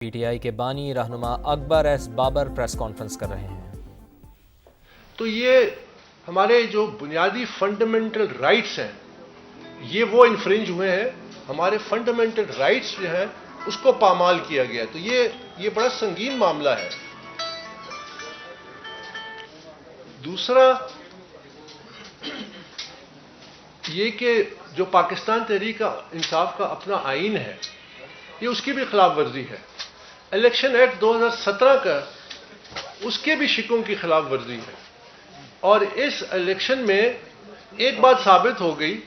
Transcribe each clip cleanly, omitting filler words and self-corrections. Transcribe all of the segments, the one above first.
P T I کے بانی رہنما اکبر ایس بابر پریس کانفرنس کر رہے ہیں۔ تو یہ ہمارے جو بنیادی فنڈامنٹل رائٹس ہیں یہ وہ انفرنج ہوئے ہیں، ہمارے فنڈامنٹل رائٹس جو ہیں اس کو پامال کیا گیا ہے۔ تو یہ بڑا سنگین معاملہ ہے۔ دوسرا یہ کہ جو پاکستان تحریک انصاف کا اپنا آئین ہے یہ اس کی بھی خلاف ورزی ہے۔ الیکشن ایکٹ 2017 کا اس کے بھی شکوں کی خلاف ورزی ہے، اور اس الیکشن میں ایک بات ثابت ہو گئی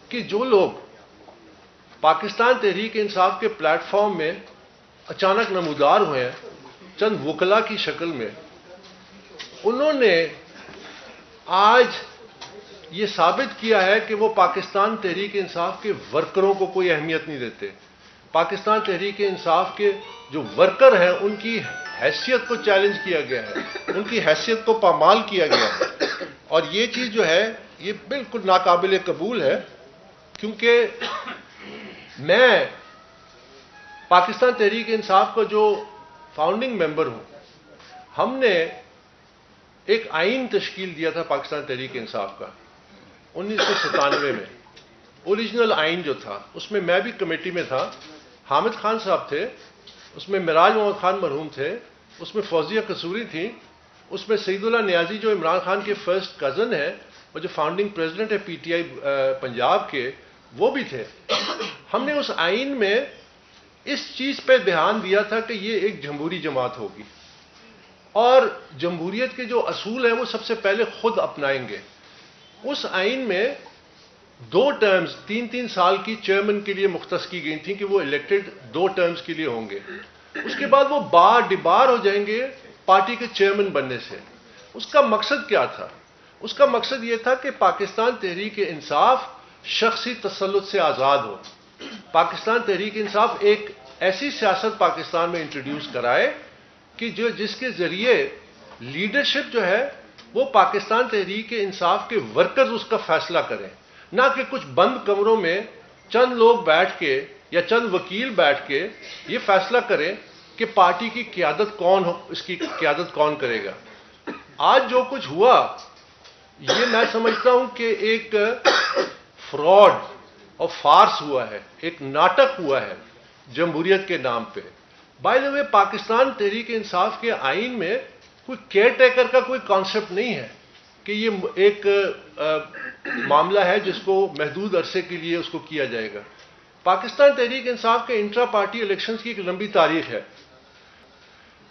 کہ جو لوگ پاکستان تحریک انصاف کے پلیٹ فارم میں اچانک نمودار ہوئے ہیں چند وکلا کی شکل میں، انہوں نے آج یہ ثابت کیا ہے کہ وہ پاکستان تحریک انصاف کے ورکروں کو کوئی اہمیت نہیں دیتے۔ پاکستان تحریک انصاف کے جو ورکر ہیں ان کی حیثیت کو چیلنج کیا گیا ہے، ان کی حیثیت کو پامال کیا گیا ہے، اور یہ چیز جو ہے یہ بالکل ناقابل قبول ہے، کیونکہ میں پاکستان تحریک انصاف کا جو فاؤنڈنگ ممبر ہوں، ہم نے ایک آئین تشکیل دیا تھا پاکستان تحریک انصاف کا 1997 میں، اوریجنل آئین جو تھا اس میں میں بھی کمیٹی میں تھا، حامد خان صاحب تھے، اس میں معراج محمد خان مرحوم تھے، اس میں فوزیہ قصوری تھیں، اس میں سعید اللہ نیازی جو عمران خان کے فرسٹ کزن ہیں اور جو فاؤنڈنگ پریزیڈنٹ ہے پی ٹی آئی پنجاب کے، وہ بھی تھے۔ ہم نے اس آئین میں اس چیز پہ دھیان دیا تھا کہ یہ ایک جمہوری جماعت ہوگی، اور جمہوریت کے جو اصول ہیں وہ سب سے پہلے خود اپنائیں گے۔ اس آئین میں 2 ٹرمز 3 سال کی چیئرمین کے لیے مختص کی گئی تھیں کہ وہ الیکٹڈ 2 ٹرمز کے لیے ہوں گے، اس کے بعد وہ ڈبار ہو جائیں گے پارٹی کے چیئرمین بننے سے۔ اس کا مقصد کیا تھا؟ اس کا مقصد یہ تھا کہ پاکستان تحریک انصاف شخصی تسلط سے آزاد ہو، پاکستان تحریک انصاف ایک ایسی سیاست پاکستان میں انٹروڈیوس کرائے کہ جس کے ذریعے لیڈرشپ جو ہے وہ پاکستان تحریک انصاف کے ورکرز اس کا فیصلہ کریں، نہ کہ کچھ بند کمروں میں چند لوگ بیٹھ کے یا چند وکیل بیٹھ کے یہ فیصلہ کریں کہ پارٹی کی قیادت کون ہو، اس کی قیادت کون کرے گا۔ آج جو کچھ ہوا یہ میں سمجھتا ہوں کہ ایک فراڈ اور فارس ہوا ہے، ایک ناٹک ہوا ہے جمہوریت کے نام پہ۔ بائی دا وے پاکستان تحریک انصاف کے آئین میں کوئی کیئر ٹیکر کا کوئی کانسیپٹ نہیں ہے کہ یہ ایک معاملہ ہے جس کو محدود عرصے کے لیے اس کو کیا جائے گا۔ پاکستان تحریک انصاف کے انٹرا پارٹی الیکشنز کی ایک لمبی تاریخ ہے،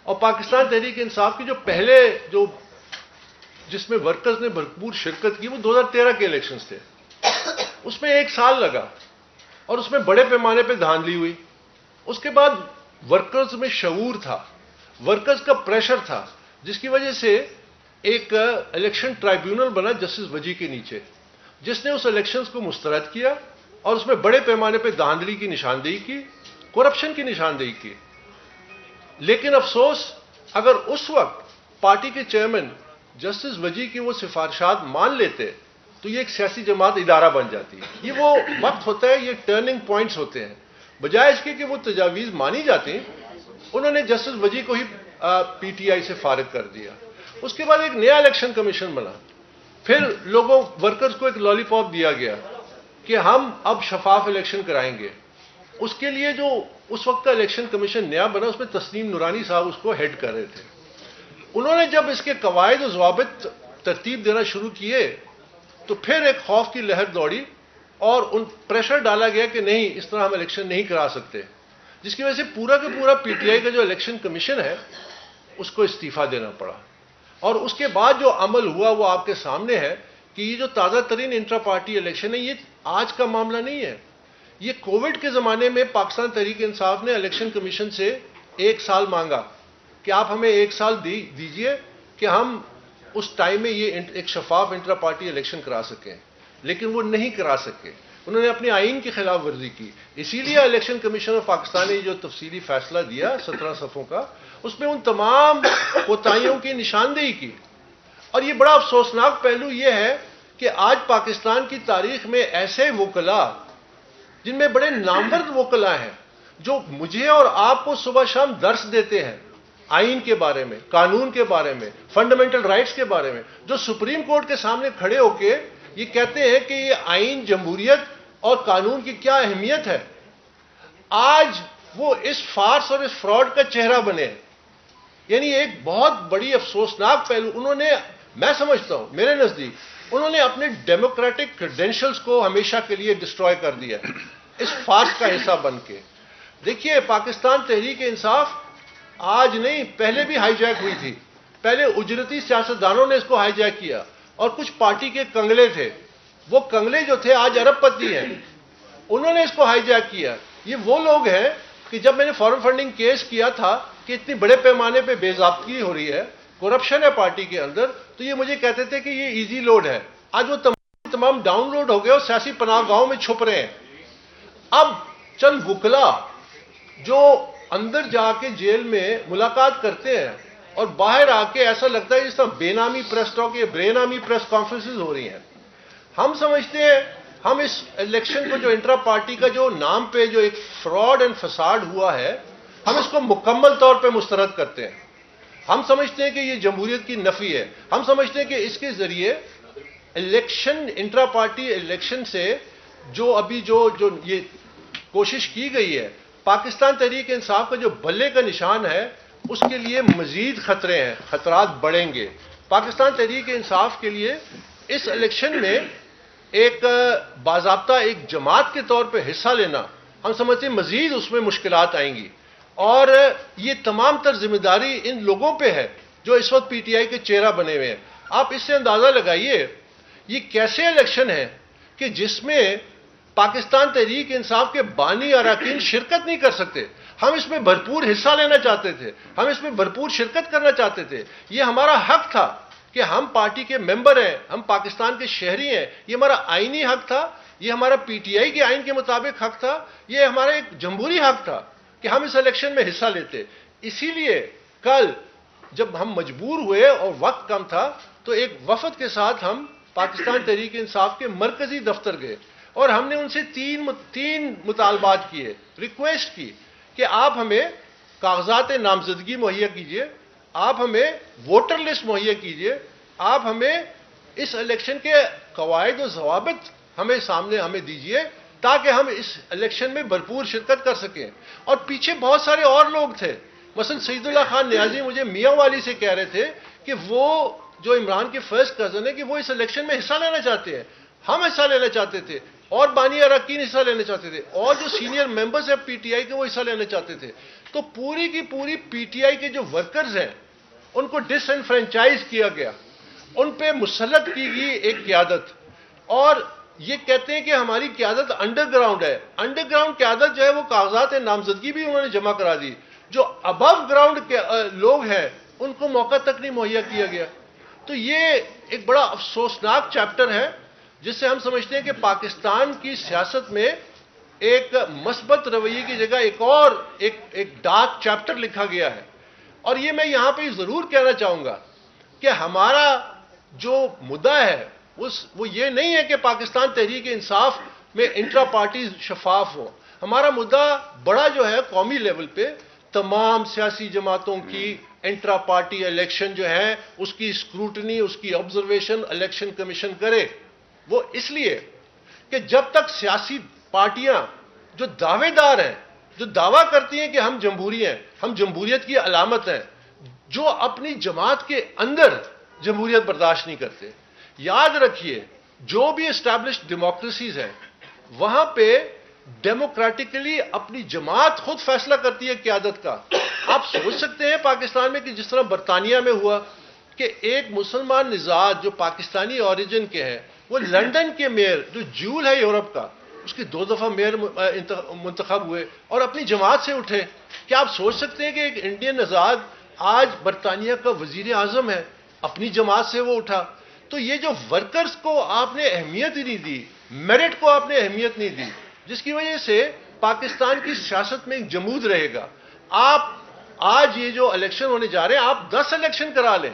اور پاکستان تحریک انصاف کی جو پہلے جس میں ورکرز نے بھرپور شرکت کی وہ 2013 کے الیکشنز تھے۔ اس میں 1 سال لگا اور اس میں بڑے پیمانے پہ دھاندلی ہوئی۔ اس کے بعد ورکرز میں شعور تھا، ورکرز کا پریشر تھا، جس کی وجہ سے ایک الیکشن ٹرائیبیونل بنا جسٹس وجی کے نیچے، جس نے اس الیکشنز کو مسترد کیا اور اس میں بڑے پیمانے پہ دھاندلی کی نشاندہی کی، کرپشن کی نشاندہی کی۔ لیکن افسوس اگر اس وقت پارٹی کے چیئرمین جسٹس وجی کی وہ سفارشات مان لیتے تو یہ ایک سیاسی جماعت ادارہ بن جاتی ہے۔ یہ وہ وقت ہوتا ہے، یہ ٹرننگ پوائنٹس ہوتے ہیں۔ بجائے اس کے کہ وہ تجاویز مانی جاتی، انہوں نے جسٹس وجی کو ہی پی ٹی آئی سے فارغ کر دیا۔ اس کے بعد ایک نیا الیکشن کمیشن بنا، پھر ورکرز کو ایک لالی پاپ دیا گیا کہ ہم اب شفاف الیکشن کرائیں گے۔ اس کے لیے جو اس وقت کا الیکشن کمیشن نیا بنا اس میں تسنیم نورانی صاحب اس کو ہیڈ کر رہے تھے۔ انہوں نے جب اس کے قواعد و ضوابط ترتیب دینا شروع کیے تو پھر ایک خوف کی لہر دوڑی اور ان پریشر ڈالا گیا کہ نہیں، اس طرح ہم الیکشن نہیں کرا سکتے، جس کی وجہ سے پورا کا پورا پی ٹی آئی کا جو الیکشن کمیشن ہے اس کو استعفیٰ دینا پڑا۔ اور اس کے بعد جو عمل ہوا وہ آپ کے سامنے ہے کہ یہ جو تازہ ترین انٹرا پارٹی الیکشن ہے یہ آج کا معاملہ نہیں ہے۔ یہ کووڈ کے زمانے میں پاکستان تحریک انصاف نے الیکشن کمیشن سے 1 سال مانگا کہ آپ ہمیں 1 سال دیجئے کہ ہم اس ٹائم میں یہ ایک شفاف انٹرا پارٹی الیکشن کرا سکیں، لیکن وہ نہیں کرا سکے۔ انہوں نے اپنے آئین کی خلاف ورزی کی، اسی لیے الیکشن کمیشن آف پاکستان نے جو تفصیلی فیصلہ دیا 17 صفحوں کا، اس میں ان تمام کوتاہیوں کی نشاندہی کی۔ اور یہ بڑا افسوسناک پہلو یہ ہے کہ آج پاکستان کی تاریخ میں ایسے وکلا جن میں بڑے نامور وکلا ہیں جو مجھے اور آپ کو صبح شام درس دیتے ہیں آئین کے بارے میں, قانون کے بارے میں, فنڈامنٹل رائٹس کے بارے میں, جو سپریم کورٹ کے سامنے کھڑے ہو کے یہ کہتے ہیں کہ یہ آئین, جمہوریت اور قانون کی کیا اہمیت ہے, آج وہ اس فارس اور اس فراڈ کا چہرہ بنے ہیں. یعنی ایک بہت بڑی افسوسناک پہلو انہوں نے, میں سمجھتا ہوں میرے نزدیک انہوں نے اپنے ڈیموکریٹک کریڈینشلز کو ہمیشہ کے لیے ڈسٹروائے کر دیا اس فارس کا حصہ بن کے. دیکھیے پاکستان تحریک انصاف آج نہیں, پہلے بھی ہائی جیک ہوئی تھی. پہلے اجرتی سیاستدانوں نے اس کو ہائی جیک کیا اور کچھ پارٹی کے کنگلے تھے, وہ کنگلے جو تھے آج ارب پتی ہیں, انہوں نے اس کو ہائی جیک کیا. یہ وہ لوگ ہیں کہ جب میں نے فارن فنڈنگ کیس کیا تھا کہ اتنی بڑے پیمانے پہ بے ضابطگی ہو رہی ہے, کرپشن ہے پارٹی کے اندر, تو یہ مجھے کہتے تھے کہ یہ ایزی لوڈ ہے. آج وہ تمام ڈاؤن لوڈ ہو گئے اور سیاسی پناہ گاہوں میں چھپ رہے ہیں. اب چند وکلا جو اندر جا کے جیل میں ملاقات کرتے ہیں اور باہر آ کے ایسا لگتا ہے جس طرح بے نامی پریس ٹاک یا بے نامی پریس کانفرنسز ہو رہی ہیں. ہم سمجھتے ہیں ہم اس الیکشن کو جو انٹرا پارٹی کا جو نام پہ جو ایک فراڈ اینڈ فساد ہوا ہے, ہم اس کو مکمل طور پہ مسترد کرتے ہیں. ہم سمجھتے ہیں کہ یہ جمہوریت کی نفی ہے. ہم سمجھتے ہیں کہ اس کے ذریعے الیکشن, انٹرا پارٹی الیکشن سے جو ابھی جو یہ کوشش کی گئی ہے, پاکستان تحریک انصاف کا جو بلے کا نشان ہے, اس کے لیے مزید خطرے ہیں, خطرات بڑھیں گے. پاکستان تحریک انصاف کے لیے اس الیکشن میں ایک باضابطہ ایک جماعت کے طور پہ حصہ لینا, ہم سمجھتے ہیں مزید اس میں مشکلات آئیں گی. اور یہ تمام تر ذمہ داری ان لوگوں پہ ہے جو اس وقت پی ٹی آئی کے چہرہ بنے ہوئے ہیں. آپ اس سے اندازہ لگائیے یہ کیسے الیکشن ہے کہ جس میں پاکستان تحریک انصاف کے بانی اراکین شرکت نہیں کر سکتے. ہم اس میں بھرپور حصہ لینا چاہتے تھے, ہم اس میں بھرپور شرکت کرنا چاہتے تھے. یہ ہمارا حق تھا کہ ہم پارٹی کے ممبر ہیں, ہم پاکستان کے شہری ہیں, یہ ہمارا آئینی حق تھا, یہ ہمارا پی ٹی آئی کے آئین کے مطابق حق تھا, یہ ہمارا ایک جمہوری حق تھا کہ ہم اس الیکشن میں حصہ لیتے. اسی لیے کل جب ہم مجبور ہوئے اور وقت کم تھا تو ایک وفد کے ساتھ ہم پاکستان تحریک انصاف کے مرکزی دفتر گئے اور ہم نے ان سے تین مطالبات کیے, ریکویسٹ کی کہ آپ ہمیں کاغذات نامزدگی مہیا کیجئے, آپ ہمیں ووٹر لسٹ مہیا کیجئے, آپ ہمیں اس الیکشن کے قواعد و ضوابط ہمیں دیجئے تاکہ ہم اس الیکشن میں بھرپور شرکت کر سکیں. اور پیچھے بہت سارے اور لوگ تھے, مثلا سعید اللہ خان نیازی مجھے میاں والی سے کہہ رہے تھے کہ وہ جو عمران کے فرسٹ کزن ہے کہ وہ اس الیکشن میں حصہ لینا چاہتے ہیں. ہم حصہ لینا چاہتے تھے اور بانی اراکین حصہ لینا چاہتے تھے اور جو سینئر ممبرز ہیں پی ٹی آئی کے وہ حصہ لینا چاہتے تھے. تو پوری کی پوری پی ٹی آئی کے جو ورکرز ہیں ان کو ڈس انفرینچائز کیا گیا, ان پہ مسلط کی گئی ایک قیادت, اور یہ کہتے ہیں کہ ہماری قیادت انڈر گراؤنڈ ہے. انڈر گراؤنڈ قیادت جو ہے وہ کاغذات نامزدگی بھی انہوں نے جمع کرا دی. جو ابو گراؤنڈ کے لوگ ہیں ان کو موقع تک نہیں مہیا کیا گیا. تو یہ ایک بڑا افسوسناک چیپٹر ہے جس سے ہم سمجھتے ہیں کہ پاکستان کی سیاست میں ایک مثبت رویے کی جگہ ایک ڈارک چیپٹر لکھا گیا ہے. اور یہ میں یہاں پہ ضرور کہنا چاہوں گا کہ ہمارا جو مدعا ہے وہ یہ نہیں ہے کہ پاکستان تحریک انصاف میں انٹرا پارٹی شفاف ہو. ہمارا مدعا بڑا جو ہے قومی لیول پہ تمام سیاسی جماعتوں کی انٹرا پارٹی الیکشن جو ہے اس کی اسکروٹنی, اس کی آبزرویشن الیکشن کمیشن کرے. وہ اس لیے کہ جب تک سیاسی پارٹیاں جو دعوے دار ہیں, جو دعویٰ کرتی ہیں کہ ہم جمہوری ہیں, ہم جمہوریت کی علامت ہیں, جو اپنی جماعت کے اندر جمہوریت برداشت نہیں کرتے. یاد رکھیے جو بھی اسٹیبلشڈ ڈیموکریسیز ہیں وہاں پہ ڈیموکریٹکلی اپنی جماعت خود فیصلہ کرتی ہے قیادت کا. آپ سوچ سکتے ہیں پاکستان میں کہ جس طرح برطانیہ میں ہوا کہ ایک مسلمان نژاد جو پاکستانی اوریجن کے ہیں وہ لندن کے میئر جو جول ہے یورپ کا, اس کے 2 دفعہ میئر منتخب ہوئے اور اپنی جماعت سے اٹھے. کیا آپ سوچ سکتے ہیں کہ ایک انڈین نژاد آج برطانیہ کا وزیر اعظم ہے, اپنی جماعت سے وہ اٹھا. تو یہ جو ورکرز کو آپ نے اہمیت ہی نہیں دی, میرٹ کو آپ نے اہمیت نہیں دی, جس کی وجہ سے پاکستان کی سیاست میں ایک جمود رہے گا. آپ آج یہ جو الیکشن ہونے جا رہے ہیں آپ 10 الیکشن کرا لیں,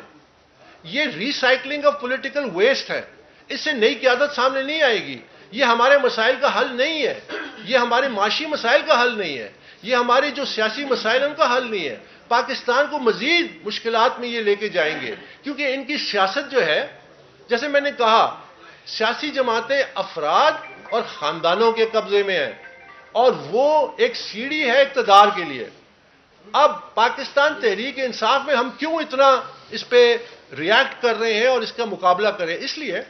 یہ ریسائکلنگ آف پولیٹیکل ویسٹ ہے. اس سے نئی قیادت سامنے نہیں آئے گی. یہ ہمارے مسائل کا حل نہیں ہے, یہ ہمارے معاشی مسائل کا حل نہیں ہے. یہ ہمارے جو سیاسی مسائل ان کا حل نہیں ہے، پاکستان کو مزید مشکلات میں یہ لے کے جائیں گے، کیونکہ ان کی سیاست جو ہے، جیسے میں نے کہا، سیاسی جماعتیں افراد اور خاندانوں کے قبضے میں ہیں، اور وہ ایک سیڑھی ہے اقتدار کے لیے۔ اب پاکستان تحریک انصاف میں ہم کیوں اتنا اس پہ ریاکٹ کر رہے ہیں اور اس کا مقابلہ کر رہے ہیں؟ اس لیے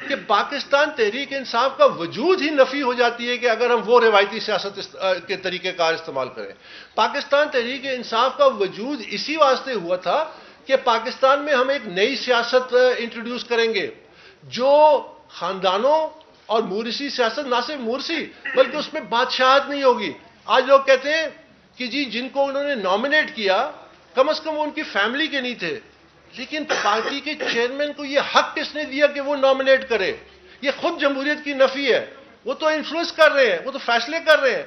کہ پاکستان تحریک انصاف کا وجود ہی نفی ہو جاتی ہے کہ اگر ہم وہ روایتی سیاست کے طریقہ کار استعمال کریں۔ پاکستان تحریک انصاف کا وجود اسی واسطے ہوا تھا کہ پاکستان میں ہم ایک نئی سیاست انٹروڈیوس کریں گے جو خاندانوں اور مورثی سیاست، نہ صرف مورثی بلکہ اس میں بادشاہت نہیں ہوگی۔ آج لوگ کہتے ہیں کہ جی جن کو انہوں نے نامنیٹ کیا کم از کم وہ ان کی فیملی کے نہیں تھے، لیکن پارٹی کے چیئرمین کو یہ حق کس نے دیا کہ وہ نامنیٹ کرے؟ یہ خود جمہوریت کی نفی ہے۔ وہ تو انفلوئنس کر رہے ہیں، وہ تو فیصلے کر رہے ہیں۔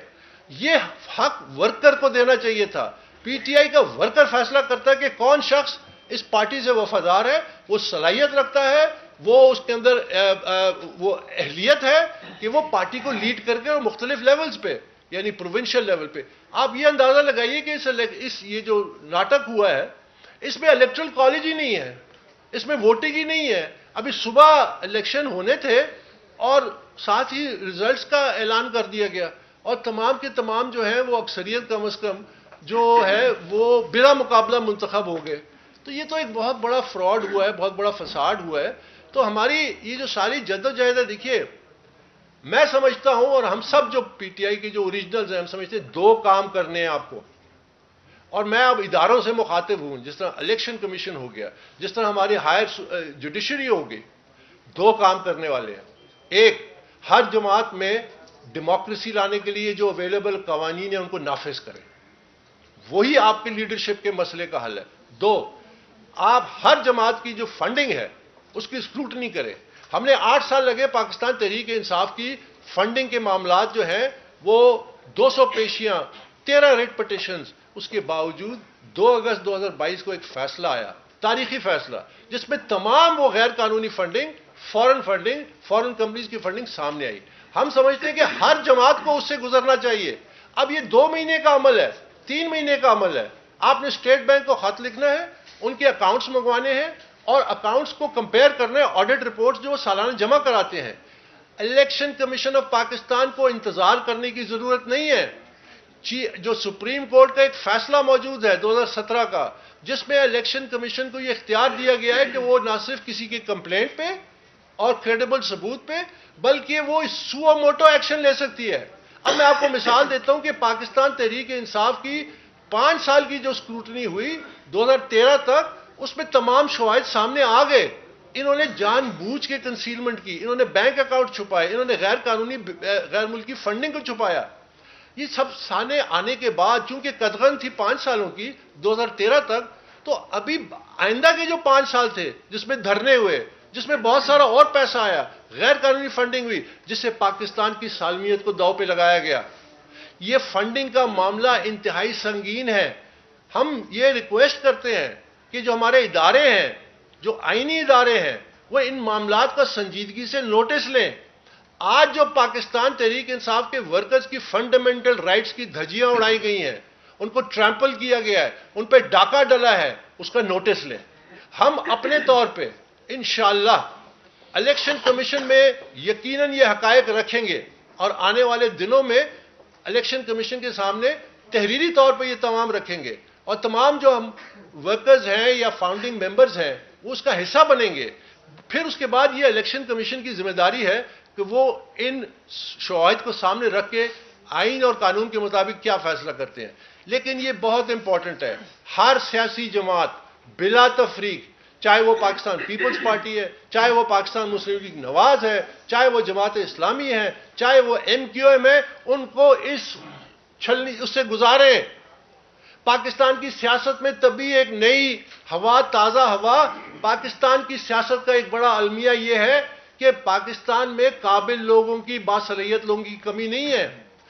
یہ حق ورکر کو دینا چاہیے تھا۔ پی ٹی آئی کا ورکر فیصلہ کرتا ہے کہ کون شخص اس پارٹی سے وفادار ہے، وہ صلاحیت رکھتا ہے، وہ اس کے اندر وہ اہلیت ہے کہ وہ پارٹی کو لیڈ کر کے اور مختلف لیولز پہ، یعنی پروونشل لیول پہ۔ آپ یہ اندازہ لگائیے کہ یہ جو ناٹک ہوا ہے اس میں الیکٹرل کالج ہی نہیں ہے، اس میں ووٹنگ ہی نہیں ہے۔ ابھی صبح الیکشن ہونے تھے اور ساتھ ہی ریزلٹس کا اعلان کر دیا گیا، اور تمام کے تمام جو ہیں وہ اکثریت کم از کم جو ہے وہ بلا مقابلہ منتخب ہو گئے۔ تو یہ تو ایک بہت بڑا فراڈ ہوا ہے، بہت بڑا فساد ہوا ہے۔ تو ہماری یہ جو ساری جدوجہد ہے، دیکھیے میں سمجھتا ہوں اور ہم سب جو پی ٹی آئی کے جو اوریجنلز ہیں ہم سمجھتے ہیں دو کام کرنے ہیں آپ کو، اور میں اب اداروں سے مخاطب ہوں، جس طرح الیکشن کمیشن ہو گیا، جس طرح ہماری ہائر جوڈیشری ہوگی، دو کام کرنے والے ہیں۔ ایک، ہر جماعت میں ڈیموکریسی لانے کے لیے جو اویلیبل قوانین ہیں ان کو نافذ کریں، وہی آپ کی لیڈرشپ کے مسئلے کا حل ہے۔ دو، آپ ہر جماعت کی جو فنڈنگ ہے اس کی اسکروٹنی کریں۔ ہم نے 8 سال لگے پاکستان تحریک انصاف کی فنڈنگ کے معاملات جو ہیں وہ 200 پیشیاں، 13 ریٹ پٹیشنز، اس کے باوجود 2 اگست 2022 کو ایک فیصلہ آیا، تاریخی فیصلہ، جس میں تمام وہ غیر قانونی فنڈنگ، فورن کمپنیز کی فنڈنگ سامنے آئی۔ ہم سمجھتے ہیں کہ ہر جماعت کو اس سے گزرنا چاہیے۔ اب یہ 2 مہینے کا عمل ہے، 3 مہینے کا عمل ہے۔ آپ نے اسٹیٹ بینک کو خط لکھنا ہے، ان کے اکاؤنٹس منگوانے ہیں اور اکاؤنٹس کو کمپیئر کرنا ہے، آڈٹ رپورٹس جو وہ سالانہ جمع کراتے ہیں۔ الیکشن کمیشن آف پاکستان کو انتظار کرنے کی ضرورت نہیں ہے۔ جو سپریم کورٹ کا ایک فیصلہ موجود ہے 2017 کا، جس میں الیکشن کمیشن کو یہ اختیار دیا گیا ہے کہ وہ نہ صرف کسی کی کمپلینٹ پہ اور کریڈیبل ثبوت پہ بلکہ وہ سو موٹو ایکشن لے سکتی ہے۔ اب میں آپ کو مثال دیتا ہوں کہ پاکستان تحریک انصاف کی 5 سال کی جو اسکروٹنی ہوئی 2013 تک، اس میں تمام شواہد سامنے آ گئے۔ انہوں نے جان بوجھ کے کنسیلمنٹ کی، انہوں نے بینک اکاؤنٹ چھپائے، انہوں نے غیر قانونی غیر ملکی فنڈنگ کو چھپایا۔ یہ سب سامنے آنے کے بعد چونکہ قدغن تھی 5 سالوں کی 2013 تک، تو ابھی آئندہ کے جو 5 سال تھے جس میں دھرنے ہوئے، جس میں بہت سارا اور پیسہ آیا، غیر قانونی فنڈنگ ہوئی، جس سے پاکستان کی سالمیت کو داؤ پہ لگایا گیا۔ یہ فنڈنگ کا معاملہ انتہائی سنگین ہے۔ ہم یہ ریکویسٹ کرتے ہیں کہ جو ہمارے ادارے ہیں، جو آئینی ادارے ہیں، وہ ان معاملات کا سنجیدگی سے نوٹس لیں۔ آج جو پاکستان تحریک انصاف کے ورکرز کی فنڈامنٹل رائٹس کی دھجیاں اڑائی گئی ہیں، ان کو ٹرمپل کیا گیا ہے، ان پہ ڈاکہ ڈلا ہے، اس کا نوٹس لیں۔ ہم اپنے طور پہ انشاءاللہ الیکشن کمیشن میں یقیناً یہ حقائق رکھیں گے، اور آنے والے دنوں میں الیکشن کمیشن کے سامنے تحریری طور پہ یہ تمام رکھیں گے، اور تمام جو ہم ورکرز ہیں یا فاؤنڈنگ ممبرز ہیں وہ اس کا حصہ بنیں گے۔ پھر اس کے بعد یہ الیکشن کمیشن کی ذمہ داری ہے کہ وہ ان شواہد کو سامنے رکھ کے آئین اور قانون کے مطابق کیا فیصلہ کرتے ہیں۔ لیکن یہ بہت امپورٹنٹ ہے، ہر سیاسی جماعت بلا تفریق، چاہے وہ پاکستان پیپلز پارٹی ہے، چاہے وہ پاکستان مسلم لیگ نواز ہے، چاہے وہ جماعت اسلامی ہے، چاہے وہ MQM ہے، ان کو اس سے گزاریں۔ پاکستان کی سیاست میں تبھی ایک نئی ہوا، تازہ ہوا۔ پاکستان کی سیاست کا ایک بڑا المیہ یہ ہے کہ پاکستان میں قابل لوگوں کی، باصلاحیت لوگوں کی کمی نہیں ہے۔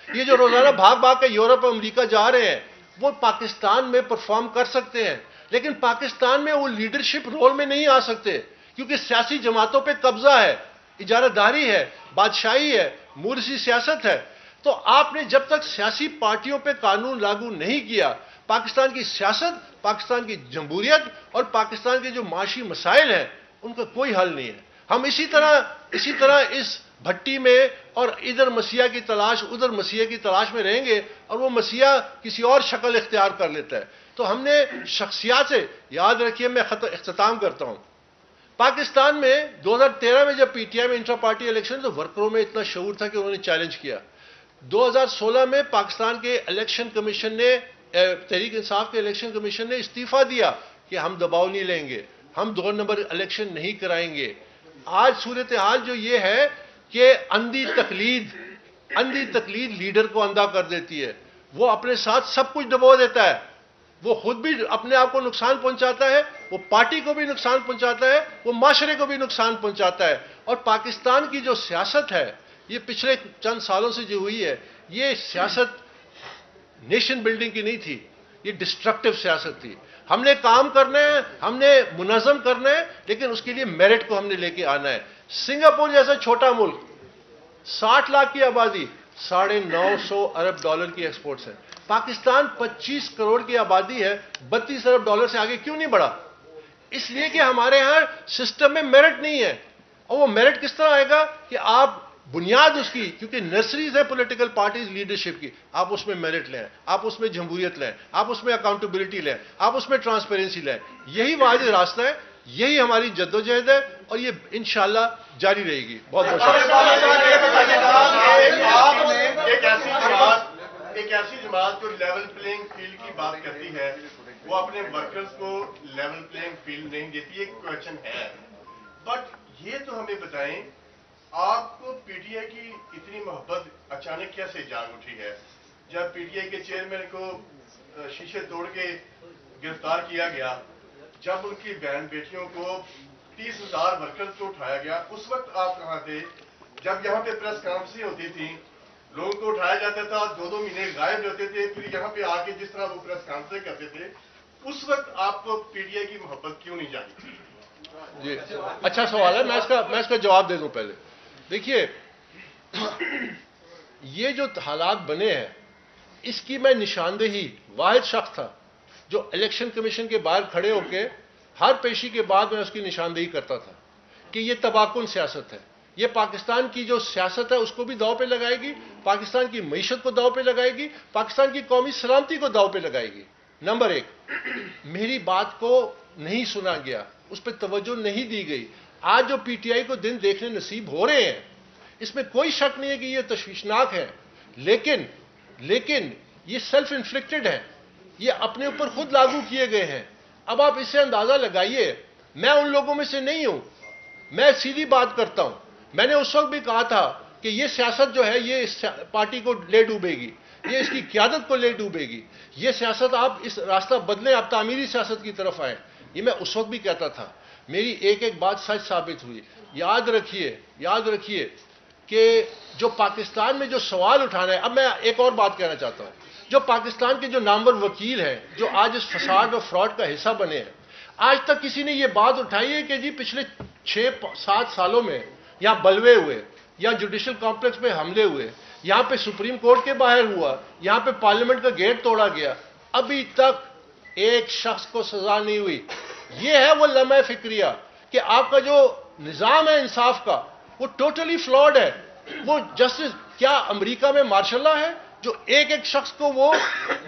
یہ جو روزانہ بھاگ بھاگ کے یورپ اور امریکہ جا رہے ہیں وہ پاکستان میں پرفارم کر سکتے ہیں، لیکن پاکستان میں وہ لیڈرشپ رول میں نہیں آ سکتے، کیونکہ سیاسی جماعتوں پہ قبضہ ہے، اجارہ داری ہے، بادشاہی ہے، مورثی سیاست ہے۔ تو آپ نے جب تک سیاسی پارٹیوں پہ قانون لاگو نہیں کیا، پاکستان کی سیاست، پاکستان کی جمہوریت اور پاکستان کے جو معاشی مسائل ہیں ان کا کوئی حل نہیں ہے. ہم اسی طرح اس بھٹی میں اور ادھر مسیح کی تلاش ادھر مسیح کی تلاش میں رہیں گے اور وہ مسیح کسی اور شکل اختیار کر لیتا ہے. تو ہم نے شخصیات سے، یاد رکھیے میں اختتام کرتا ہوں، پاکستان میں 2013 میں جب پی ٹی آئی میں انٹرا پارٹی الیکشن تو ورکروں میں اتنا شعور تھا کہ انہوں نے چیلنج کیا. 2016 میں پاکستان کے الیکشن کمیشن نے، تحریک انصاف کے الیکشن کمیشن نے استعفیٰ دیا کہ ہم دباؤ نہیں لیں گے، ہم 2 نمبر الیکشن نہیں کرائیں گے. آج صورتحال جو یہ ہے کہ اندھی تقلید لیڈر کو اندھا کر دیتی ہے. وہ اپنے ساتھ سب کچھ دبو دیتا ہے، وہ خود بھی اپنے آپ کو نقصان پہنچاتا ہے، وہ پارٹی کو بھی نقصان پہنچاتا ہے، وہ معاشرے کو بھی نقصان پہنچاتا ہے. اور پاکستان کی جو سیاست ہے یہ پچھلے چند سالوں سے جو ہوئی ہے، یہ سیاست نیشن بلڈنگ کی نہیں تھی، یہ ڈسٹرکٹیو سیاست تھی. ہم نے کام کرنا ہے، ہم نے منظم کرنا ہے، لیکن اس کے لیے میرٹ کو ہم نے لے کے آنا ہے. سنگاپور جیسا چھوٹا ملک، 60 لاکھ کی آبادی، $950 ارب کی ایکسپورٹس ہے. پاکستان 25 کروڑ کی آبادی ہے، $32 ارب سے آگے کیوں نہیں بڑھا؟ اس لیے کہ ہمارے ہاں سسٹم میں میرٹ نہیں ہے. اور وہ میرٹ کس طرح آئے گا کہ آپ بنیاد اس کی، کیونکہ نرسریز ہے پولیٹیکل پارٹیز لیڈرشپ کی، آپ اس میں میرٹ لیں، آپ اس میں جمہوریت لیں، آپ اس میں اکاؤنٹیبلٹی لیں، آپ اس میں ٹرانسپیرنسی لیں. یہی واحد راستہ ہے، یہی ہماری جدوجہد ہے اور یہ انشاءاللہ جاری رہے گی. بہت بہت ایک ایسی جماعت جو لیول پلینگ فیلڈ کی بات کرتی ہے وہ اپنے ورکرز کو لیول پلینگ فیلڈ نہیں دیتی، ایک کویشچن ہے. بٹ یہ تو ہمیں بتائیں، آپ کو پی ٹی آئی کی اتنی محبت اچانک کیسے جاگ اٹھی ہے؟ جب پی ٹی آئی کے چیئرمین کو شیشے توڑ کے گرفتار کیا گیا، جب ان کی بہن بیٹیوں کو 30,000 ورکرز کو اٹھایا گیا، اس وقت آپ کہاں تھے؟ جب یہاں پہ پریس کانفرنسیں ہوتی تھیں، لوگوں کو اٹھایا جاتا تھا، 2 مہینے غائب ہوتے تھے، پھر یہاں پہ آ کے جس طرح وہ پریس کانفرنسیں کرتے تھے، اس وقت آپ کو پی ٹی آئی کی محبت کیوں نہیں جاگی؟ جی اچھا سوال ہے، میں اس کا جواب دے دوں. پہلے دیکھیے، یہ جو حالات بنے ہیں اس کی میں نشاندہی، واحد شخص تھا جو الیکشن کمیشن کے باہر کھڑے ہو کے ہر پیشی کے بعد میں اس کی نشاندہی کرتا تھا کہ یہ تباکن سیاست ہے، یہ پاکستان کی جو سیاست ہے اس کو بھی داؤ پہ لگائے گی، پاکستان کی معیشت کو داؤ پہ لگائے گی، پاکستان کی قومی سلامتی کو داؤ پہ لگائے گی. نمبر 1، میری بات کو نہیں سنا گیا، اس پہ توجہ نہیں دی گئی. آج جو پی ٹی آئی کو دن دیکھنے نصیب ہو رہے ہیں اس میں کوئی شک نہیں ہے کہ یہ تشویشناک ہے، لیکن یہ سیلف انفلکٹڈ ہے، یہ اپنے اوپر خود لاگو کیے گئے ہیں. اب آپ اس سے اندازہ لگائیے، میں ان لوگوں میں سے نہیں ہوں، میں سیدھی بات کرتا ہوں. میں نے اس وقت بھی کہا تھا کہ یہ سیاست جو ہے یہ اس پارٹی کو لے ڈوبے گی، یہ اس کی قیادت کو لے ڈوبے گی. یہ سیاست آپ اس راستہ بدلیں، آپ تعمیری سیاست کی طرف آئیں. یہ میں اس وقت بھی کہتا تھا. میری ایک بات سچ ثابت ہوئی. یاد رکھیے کہ جو پاکستان میں جو سوال اٹھانا ہے، اب میں ایک اور بات کہنا چاہتا ہوں. جو پاکستان کے جو نامور وکیل ہیں جو آج اس فساد اور فراڈ کا حصہ بنے ہیں، آج تک کسی نے یہ بات اٹھائی ہے کہ جی پچھلے 6-7 سالوں میں یہاں بلوے ہوئے، یہاں جوڈیشل کمپلیکس پہ حملے ہوئے، یہاں پہ سپریم کورٹ کے باہر ہوا، یہاں پہ پارلیمنٹ کا گیٹ توڑا گیا، ابھی تک ایک شخص کو سزا نہیں ہوئی. یہ ہے وہ لمحہ فکریہ کہ آپ کا جو نظام ہے انصاف کا وہ ٹوٹلی فلاڈ ہے. وہ جسٹس کیا امریکہ میں مارشل لا ہے جو ایک شخص کو وہ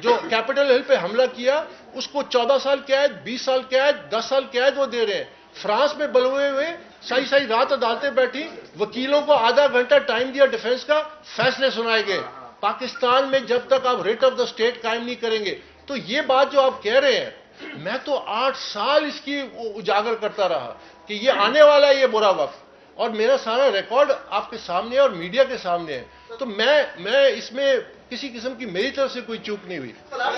جو کیپٹل ہل پہ حملہ کیا اس کو 14 سال قید، 20 سال قید، 10 سال قید وہ دے رہے ہیں. فرانس میں بلوے ہوئے ساری رات عدالتیں بیٹھی، وکیلوں کو آدھا گھنٹہ ٹائم دیا ڈیفنس کا، فیصلے سنائے گئے. پاکستان میں جب تک آپ ریٹ آف دا اسٹیٹ قائم نہیں کریں گے تو یہ بات جو آپ کہہ رہے ہیں، میں تو 8 سال اس کی اجاگر کرتا رہا کہ یہ آنے والا ہے یہ برا وقت، اور میرا سارا ریکارڈ آپ کے سامنے ہے اور میڈیا کے سامنے ہے. تو میں اس میں کسی قسم کی میری طرف سے کوئی چوک نہیں ہوئی.